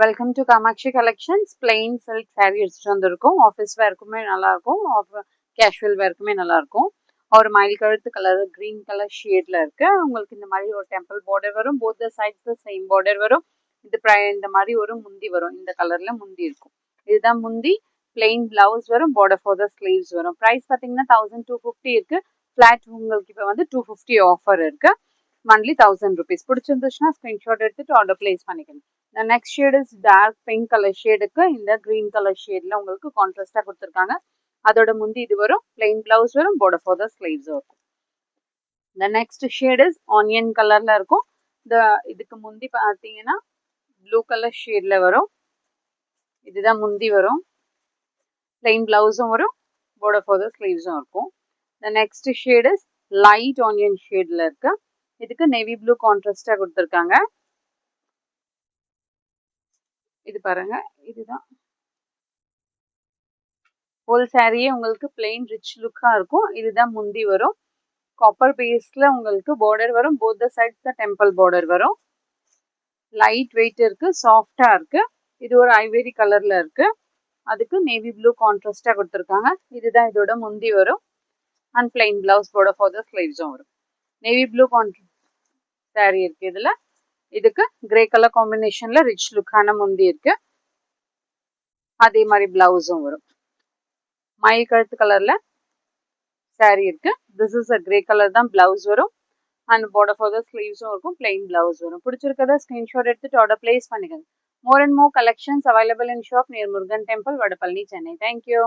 Welcome to Kamakshi collections. Plain silk sari எடுத்துட்டு வந்திருக்கோம். Office வேர்க்குமே நல்லா இருக்கும், கேஷுவல் வேர்க்குமே நல்லா இருக்கும். ஒரு மயில் கழுத்து கலர் கிரீன் கலர் ஷேட்ல இருக்கு. உங்களுக்கு இந்த மாதிரி ஒரு டெம்பிள் பார்டர் வரும். Both the sides same border வரும். இந்த மாதிரி ஒரு முந்தி வரும். இந்த கலர்ல முந்தி இருக்கும். இதுதான் முந்தி. பிளெயின் பிளவுஸ் வரும். பார்டர் ஃபார் த ஸ்லீவ்ஸ் வரும். பிரைஸ் பார்த்தீங்கன்னா 1250 இருக்கு. ஃபிளாட் உங்களுக்கு இப்போ வந்து 250 ஆஃபர் இருக்கு. Monthly 1000 rupees. பிடிச்சிருந்துச்சுன்னா ஸ்கிரீன்ஷாட் எடுத்துட்டு ஆர்டர் பிளேஸ் பண்ணிக்கணும். The next shade is dark pink color shade க்கு இந்த green color shadeல உங்களுக்கு கான்ட்ராஸ்டா கொடுத்திருக்காங்க. அதோட முந்தி இது வரும். plain blouse வரும். border for the sleeves இருக்கும். The next shade is onion colorல இருக்கும். இதுக்கு முந்தி பார்த்தீங்கன்னா blue color shadeல வரும். இதுதான் முந்தி வரும். plain blouseம் வரும். border for the sleevesம் இருக்கும். The next shade is light onion shadeல இருக்கு. இதுக்கு navy blue கான்ட்ராஸ்டா கொடுத்திருக்காங்க. இது பாருங்க, இதுதான் ஹோல் சாரியே உங்களுக்கு பிளெயின் ரிச் லுக்கா இருக்கும். இதுதான் முந்தி வரும். காப்பர் பேஸ்ல உங்களுக்கு பார்டர் வரும். போத் த சைட்ஸ் தான் டெம்பிள் பார்டர் வரும். லைட் வெயிட் இருக்கு, சாஃப்டா இருக்கு. இது ஒரு ஐவரி கலர்ல இருக்கு. அதுக்கு நேவி ப்ளூ கான்ட்ராஸ்டா கொடுத்துருக்காங்க. இதுதான் இதோட முந்தி வரும். And plain blouse border for the ஸ்லீவ்ஸும் வரும். நேவி ப்ளூ சாரி இருக்கு இதுல. இதுக்கு கிரே கலர் காம்பினேஷன்ல ரிச் லுக்கான முந்தி இருக்கு. அதே மாதிரி பிளவுஸும் வரும். மயில் கழுத்து கலர்ல சாரி இருக்கு. This is a grey colour தான் பிளவுஸ் வரும். அண்ட் பார்டர் ஃபார் த ஸ்லீவ்ஸும் இருக்கும். பிளெயின் பிளவுஸ் வரும். பிடிச்சிருக்கத ஸ்கிரீன்ஷாட் எடுத்துட்டு ஆர்டர் பிளேஸ் பண்ணிக்கோங்க. More and more collections available in shop near Murugan temple, Vadapalani, Chennai. Thank you.